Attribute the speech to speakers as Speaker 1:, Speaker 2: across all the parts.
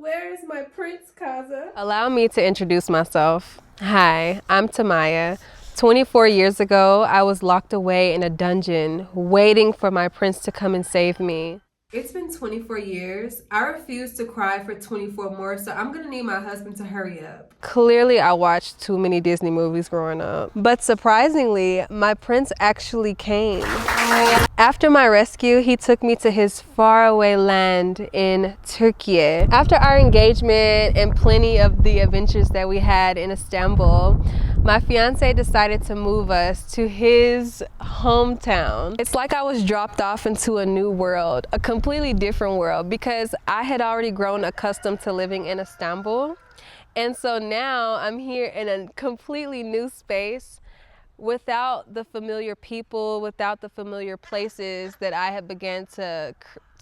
Speaker 1: Where is my prince, Kaza?
Speaker 2: Allow me to introduce myself. Hi, I'm Tamaya. 24 years ago, I was locked away in a dungeon, waiting for my prince to come and save me.
Speaker 1: It's been 24 years. I refuse to cry for 24 more, so I'm gonna need my husband to hurry up.
Speaker 2: Clearly, I watched too many Disney movies growing up. But surprisingly, my prince actually came. After my rescue, he took me to his faraway land in Türkiye. After our engagement and plenty of the adventures that we had in Istanbul, my fiance decided to move us to his hometown. It's like I was dropped off into a new world, a completely different world, because I had already grown accustomed to living in Istanbul. And so now I'm here in a completely new space without the familiar people, without the familiar places that I have began to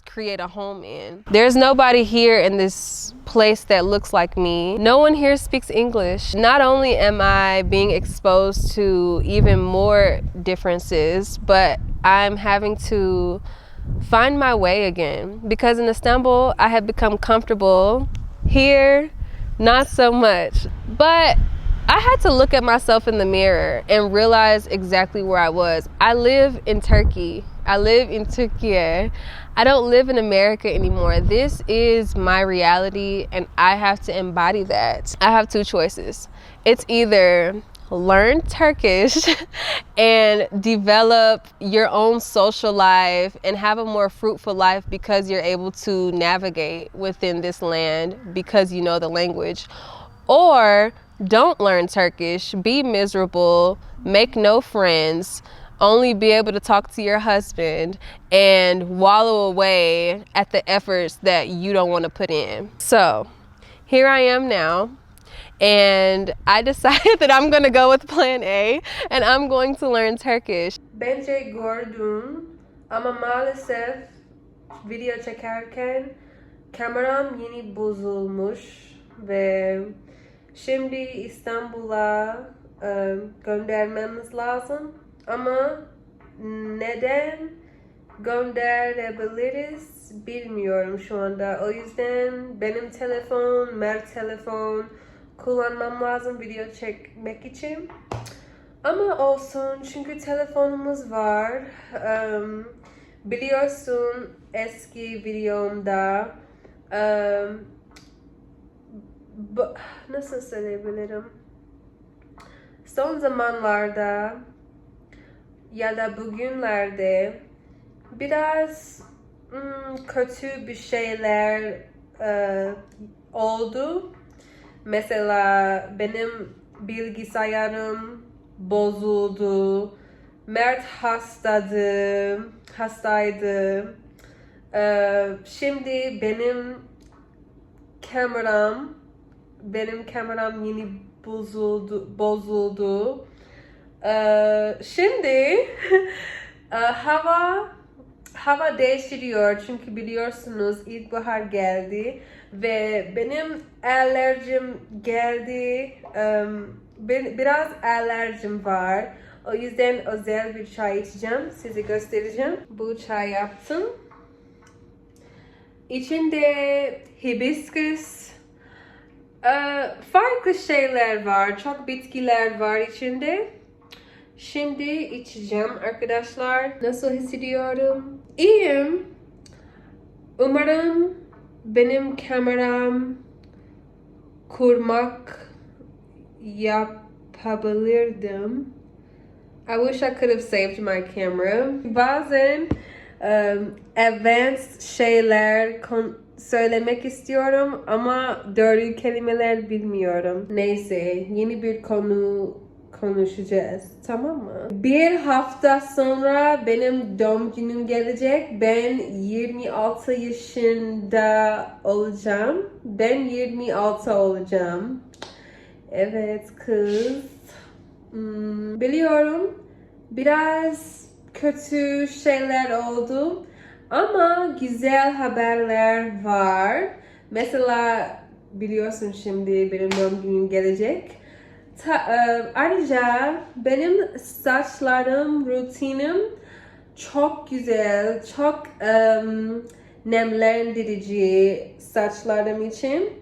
Speaker 2: create a home in. There's nobody here in this place that looks like me. No one here speaks English. Not only am I being exposed to even more differences, but I'm having to find my way again. Because in Istanbul, I have become comfortable. Here, not so much. But I had to look at myself in the mirror and realize exactly where I was. I live in Turkey. I live in Türkiye. I don't live in America anymore. This is my reality and I have to embody that. I have two choices. It's either learn Turkish and develop your own social life and have a more fruitful life because you're able to navigate within this land because you know the language, or don't learn Turkish, be miserable, make no friends, only be able to talk to your husband and wallow away at the efforts that you don't want to put in. So here I am now, and I decided that I'm going to go with plan A and I'm going to learn Turkish.
Speaker 1: Bence gördüm ama maalesef video çekerken kameram yeni bozulmuş ve şimdi İstanbul'a göndermemiz lazım. Ama neden gönderebiliriz bilmiyorum şu anda. O yüzden benim telefon, Mert telefon kullanmam lazım video çekmek için. Ama olsun çünkü telefonumuz var. Biliyorsun eski videomda nasıl söyleyebilirim? Son zamanlarda ya da bugünlerde biraz kötü bir şeyler oldu. Mesela benim bilgisayarım bozuldu. Mert hastaydı. Şimdi benim kameram yeni bozuldu. Şimdi hava değişiyor çünkü biliyorsunuz ilkbahar geldi ve benim alerjim geldi. Biraz alerjim var. O yüzden özel bir çay içeceğim. Size göstereceğim. Bu çay yaptım. İçinde hibiskus, farklı şeyler var. Çok bitkiler var içinde. Şimdi içeceğim arkadaşlar. Nasıl hissediyorum? İyiyim. Umarım benim kameram kurmak yapabilirdim. I wish I could have saved my camera. Bazen advanced şeyler söylemek istiyorum ama doğru kelimeler bilmiyorum. Neyse, yeni bir konu konuşacağız, tamam mı? Bir hafta sonra benim doğum günüm gelecek. Ben 26 yaşında olacağım. Ben 26 olacağım. Evet kız. Biliyorum biraz kötü şeyler oldu ama güzel haberler var. Mesela biliyorsun şimdi benim doğum günüm gelecek. Ayrıca benim saçlarım, rutinim çok güzel, çok nemlendirici saçlarım için.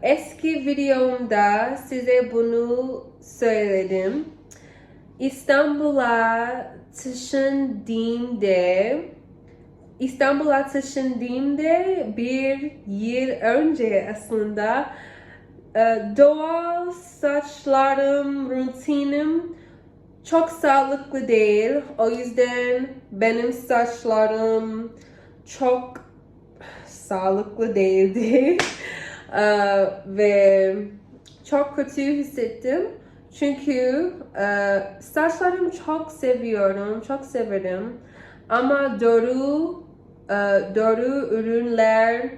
Speaker 1: Eski videomda size bunu söyledim. İstanbul'a taşındığımda bir yıl önce aslında doğal saçlarım, rutinim çok sağlıklı değil. O yüzden benim saçlarım çok sağlıklı değildi. Ve çok kötü hissettim. Çünkü saçlarımı çok seviyorum, çok severim. Ama doğru ürünler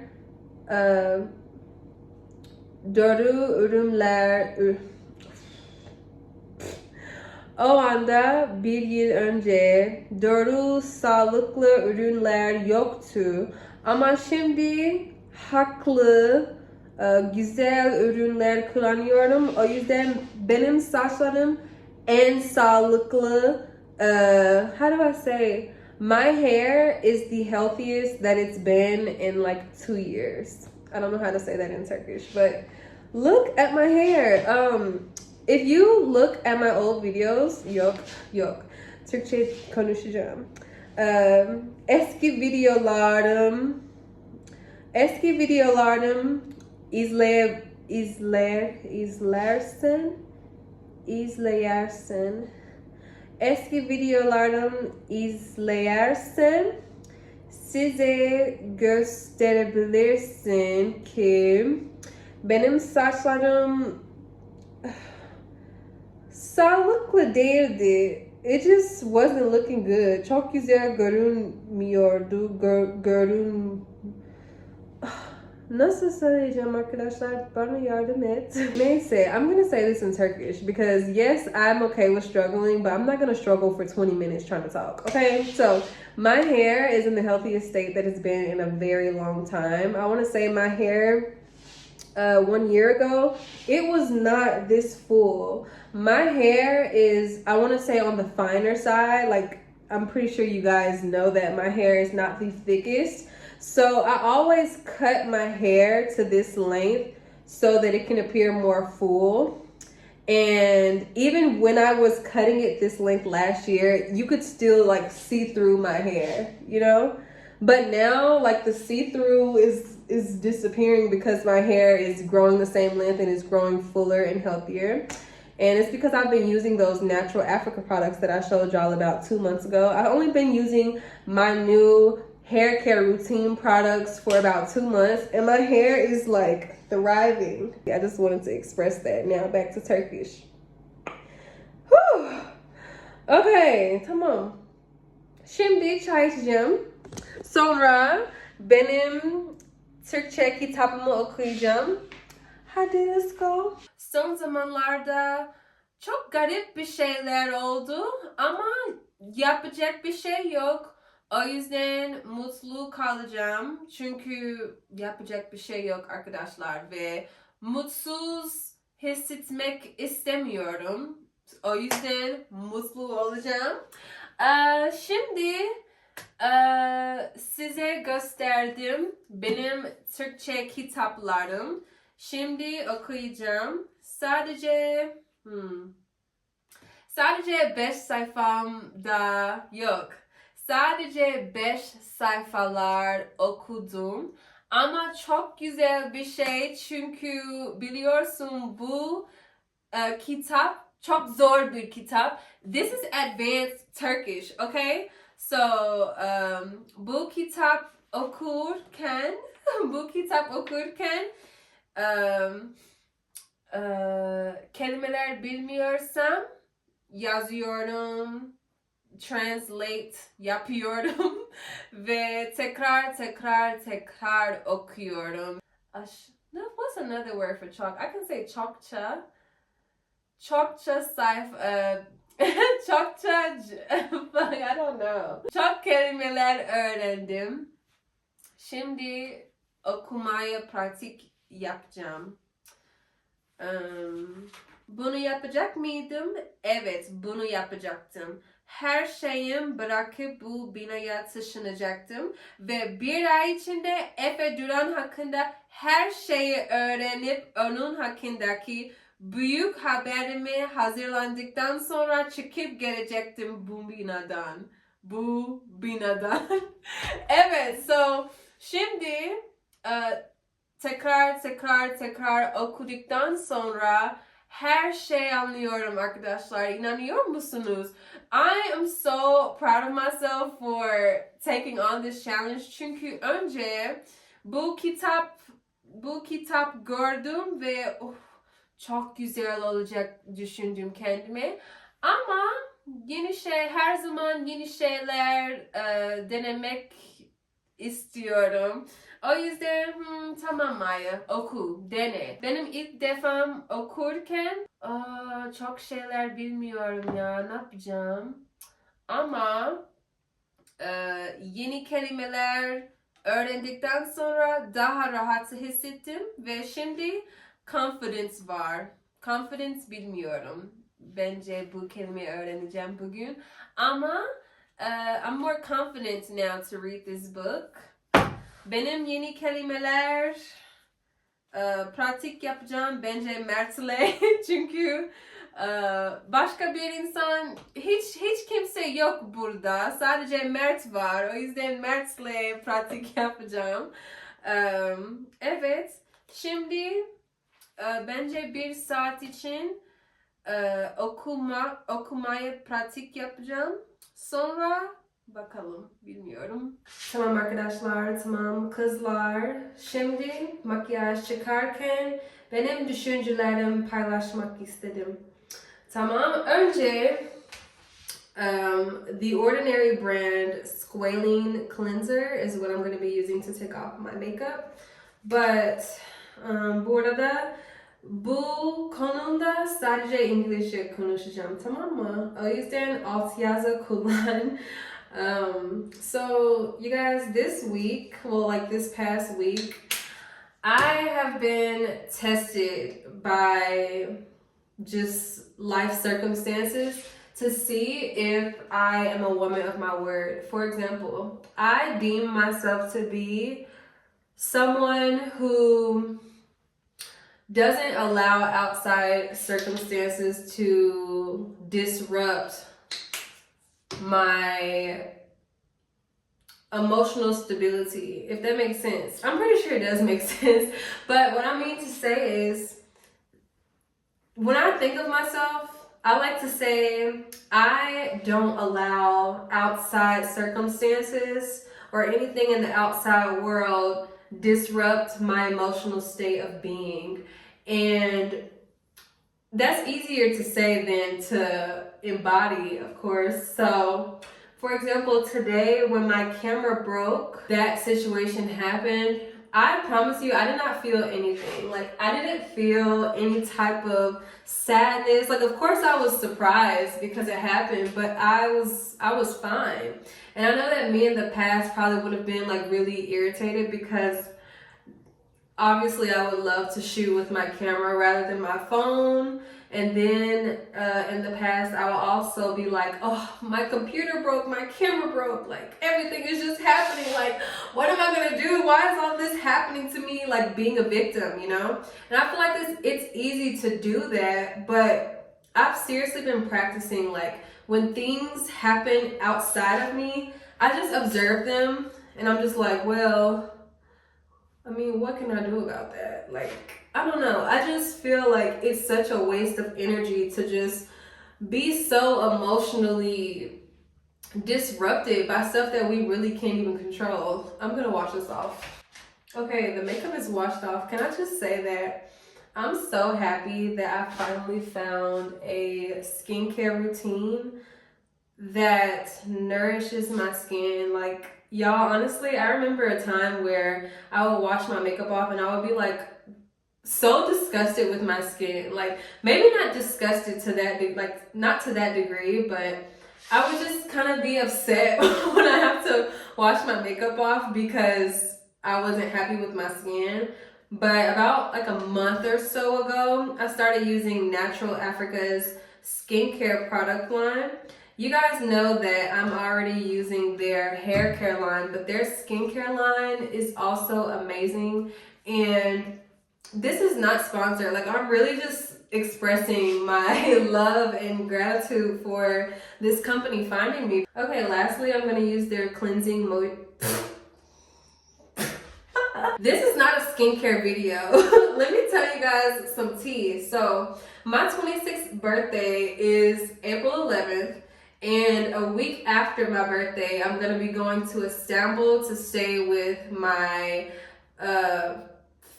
Speaker 1: o anda bir yıl önce doğru sağlıklı ürünler yoktu. Ama şimdi haklı, güzel ürünler kullanıyorum. O yüzden benim saçlarım en sağlıklı. How do I say? My hair is the healthiest that it's been in like 2 years. I don't know how to say that in Turkish, but look at my hair. If you look at my old videos, yok. Türkçe konuşacağım. Eski videolarım izlersen eski videolarım izlersen size gösterebilirsin ki benim saçlarım sağlıklı değildi. It just wasn't looking good. Çok güzel görünmüyordu. Nasıl söyleyeceğim arkadaşlar? Bana yardım et. Neyse, I'm gonna say this in Turkish because yes, I'm okay with struggling, but I'm not gonna struggle for 20 minutes trying to talk, okay? So, my hair is in the healthiest state that it's been in a very long time. I wanna say my hair 1 year ago, it was not this full. My hair is, I want to say, on the finer side. Like, I'm pretty sure you guys know that my hair is not the thickest. So I always cut my hair to this length so that it can appear more full. And even when I was cutting it this length last year, you could still like see through my hair, you know? But now, like, the see-through is disappearing because my hair is growing the same length and is growing fuller and healthier. And it's because I've been using those natural Africa products that I showed y'all about 2 months ago. I've only been using my new hair care routine products for about 2 months, and my hair is like thriving. I just wanted to express that. Now back to Turkish. Whew. Okay, tamam. Şimdi çay içeceğim. Sonra benim Türkçe kitabımı okuyacağım. Hadi let's go. Son zamanlarda çok garip bir şeyler oldu ama yapacak bir şey yok. O yüzden mutlu kalacağım. Çünkü yapacak bir şey yok arkadaşlar ve mutsuz hissetmek istemiyorum. O yüzden mutlu olacağım. Şimdi size gösterdim benim Türkçe kitaplarım. Şimdi okuyacağım. Sadece 5 sayfamda yok. Sadece 5 sayfalar okudum. Ama çok güzel bir şey çünkü biliyorsun bu kitap çok zor bir kitap. This is advanced Turkish, okay? So, bu kitap okurken kelimeler bilmiyorsam yazıyorum, translate yapıyorum ve tekrar okuyorum. What's another word for chalk? I can say çokça. Çokça sayfa, çokça, I don't know. Çok kelimeler öğrendim. Şimdi okumaya pratik yapacağım. Bunu yapacak mıydım? Evet, bunu yapacaktım. her şeyim bırakıp bu binaya taşınacaktım. Ve bir ay içinde Efe Duran hakkında her şeyi öğrenip onun hakkındaki büyük haberimi hazırlandıktan sonra çıkıp gelecektim bu binadan. Bu binadan. Evet, so şimdi tekrar okuduktan sonra her şey anlıyorum arkadaşlar. İnanıyor musunuz? I am so proud of myself for taking on this challenge. Çünkü önce bu kitap gördüm ve çok güzel olacak düşündüm kendime. Ama her zaman yeni şeyler denemek istiyorum. O yüzden tamam Maya, oku, dene. Benim ilk defam okurken çok şeyler bilmiyorum ya, ne yapacağım. Ama yeni kelimeler öğrendikten sonra daha rahat hissettim ve şimdi confidence var. Confidence bilmiyorum. Bence bu kelimeyi öğreneceğim bugün. Ama I'm more confident now to read this book. Benim yeni kelimeler pratik yapacağım bence Mert'le çünkü başka bir insan hiç kimse yok burada, sadece Mert var, o yüzden Mert'le pratik yapacağım. Evet, şimdi bence bir saat için okumaya pratik yapacağım, sonra bakalım, bilmiyorum. Tamam arkadaşlar, tamam kızlar. Şimdi makyaj çıkarken benim düşüncelerimi paylaşmak istedim. Tamam, önce the Ordinary brand Squalene Cleanser is what I'm going to be using to take off my makeup. But bu arada bu konuda sadece İngilizce konuşacağım, tamam mı? O yüzden altyazı kullan. So you guys, this week, well, like this past week, I have been tested by just life circumstances to see if I am a woman of my word. For example, I deem myself to be someone who doesn't allow outside circumstances to disrupt my emotional stability, if that makes sense. I'm pretty sure it does make sense. But what I mean to say is, when I think of myself, I like to say I don't allow outside circumstances or anything in the outside world disrupt my emotional state of being. And that's easier to say than to embody, of course. So, for example, today when my camera broke, that situation happened. I promise you, I did not feel anything. Like, I didn't feel any type of sadness. Like, of course I was surprised because it happened, but I was fine. And I know that me in the past probably would have been like really irritated because obviously I would love to shoot with my camera rather than my phone. And then in the past, I will also be like, oh, my computer broke, my camera broke, like everything is just happening. Like, what am I gonna do? Why is all this happening to me? Like being a victim, you know? And I feel like it's easy to do that, but I've seriously been practicing, like when things happen outside of me, I just observe them and I'm just like, well, I mean, what can I do about that? Like, I don't know. I just feel like it's such a waste of energy to just be so emotionally disrupted by stuff that we really can't even control. I'm gonna wash this off. Okay, the makeup is washed off. Can I just say that I'm so happy that I finally found a skincare routine that nourishes my skin. Like, y'all, honestly, I remember a time where I would wash my makeup off and I would be like so disgusted with my skin. Like, maybe not disgusted to that, like not to that degree, but I would just kind of be upset when I have to wash my makeup off because I wasn't happy with my skin. But about like a month or so ago, I started using Natural Africa's skincare product line.
Speaker 2: You guys know that I'm already using their hair care line, but their skincare line is also amazing. And this is not sponsored. Like, I'm really just expressing my love and gratitude for this company finding me. Okay, lastly, I'm gonna use their cleansing This is not a skincare video. Let me tell you guys some tea. So my 26th birthday is April 11th, and a week after my birthday, I'm gonna be going to Istanbul to stay with my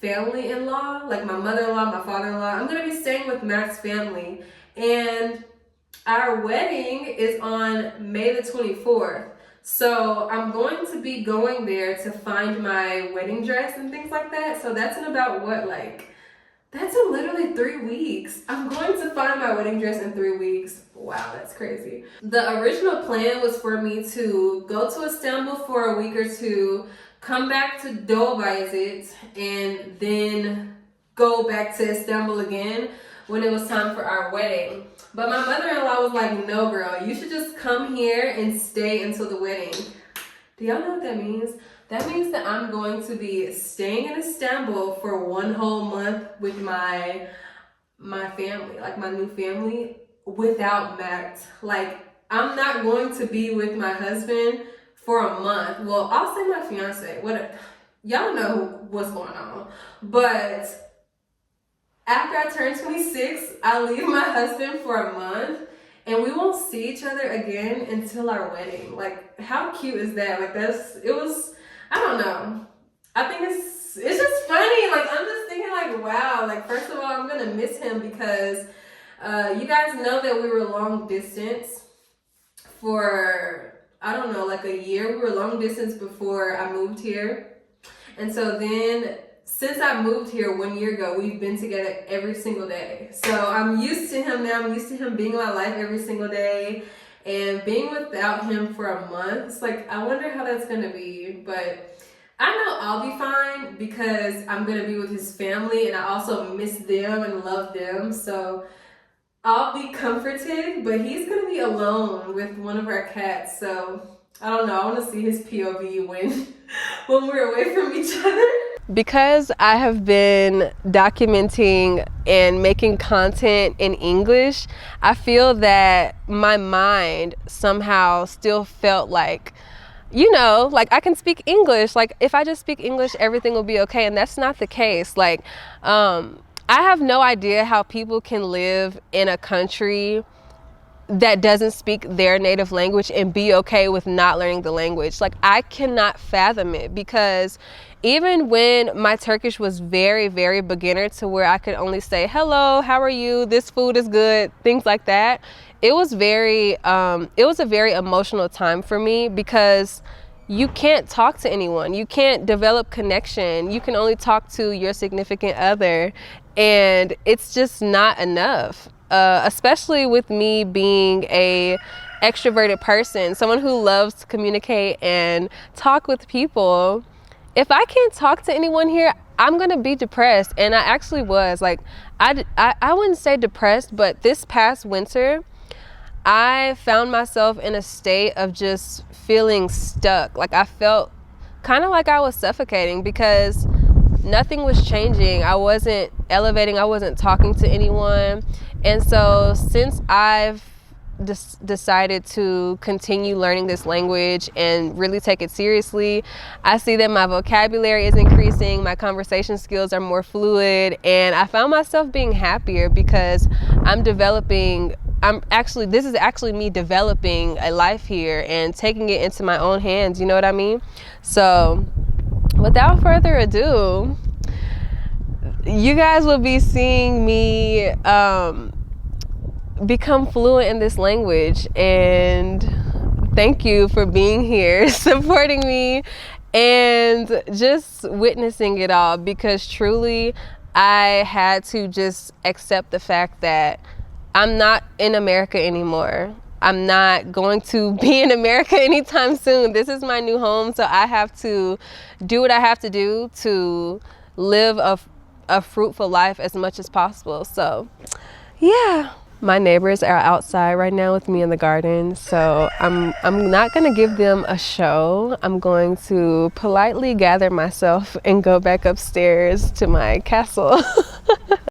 Speaker 2: family-in-law, like my mother-in-law, my father-in-law. I'm gonna be staying with Matt's family, and our wedding is on May the 24th. So I'm going to be going there to find my wedding dress and things like that. So that's in about what, like, that's in literally 3 weeks. I'm going to find my wedding dress in 3 weeks. Wow, that's crazy. The original plan was for me to go to Istanbul for a week or two, come back to Dolbayazit, and then go back to Istanbul again when it was time for our wedding. But my mother-in-law was like, no girl, you should just come here and stay until the wedding. Do y'all know what that means? That means that I'm going to be staying in Istanbul for 1 whole month with my family, like my new family, without Matt. Like, I'm not going to be with my husband for a month. Well, I'll say my fiance. Y'all know what's going on. But after I turn 26, I'll leave my husband for a month, and we won't see each other again until our wedding. Like, how cute is that? Like, I don't know. I think it's just funny. Like, I'm just thinking, like, wow. Like, first of all, I'm gonna miss him because you guys know that we were long distance for, I don't know, like a year. We were long distance before I moved here. And so then, since I moved here 1 year ago, we've been together every single day. So I'm used to him now. I'm used to him being in my life every single day. And being without him for a month, it's like, I wonder how that's gonna be. But I know I'll be fine because I'm gonna be with his family, and I also miss them and love them. So I'll be comforted, but he's gonna be alone with one of our cats. So I don't know, I wanna see his POV when we're away from each other. Because I have been documenting and making content in English, I feel that my mind somehow still felt like, you know, like I can speak English. Like, if I just speak English, everything will be okay. And that's not the case. Like, I have no idea how people can live in a country that doesn't speak their native language and be okay with not learning the language. Like, I cannot fathom it, because even when my Turkish was very, very beginner to where I could only say, hello, how are you? This food is good, things like that. It was a very emotional time for me, because you can't talk to anyone. You can't develop connection. You can only talk to your significant other, and it's just not enough. Especially with me being a extroverted person, someone who loves to communicate and talk with people. If I can't talk to anyone here, I'm gonna be depressed. And I actually was. Like, I wouldn't say depressed, but this past winter, I found myself in a state of just feeling stuck. Like, I felt kind of like I was suffocating because nothing was changing. I wasn't elevating. I wasn't talking to anyone. And so since I've decided to continue learning this language and really take it seriously, I see that my vocabulary is increasing, my conversation skills are more fluid, and I found myself being happier because this is actually me developing a life here and taking it into my own hands, you know what I mean? So without further ado, you guys will be seeing me become fluent in this language, and thank you for being here, supporting me, and just witnessing it all, because truly I had to just accept the fact that I'm not in America anymore. I'm not going to be in America anytime soon. This is my new home, so I have to do what I have to do to live a fruitful life as much as possible. So yeah. My neighbors are outside right now with me in the garden, so I'm not gonna give them a show. I'm going to politely gather myself and go back upstairs to my castle.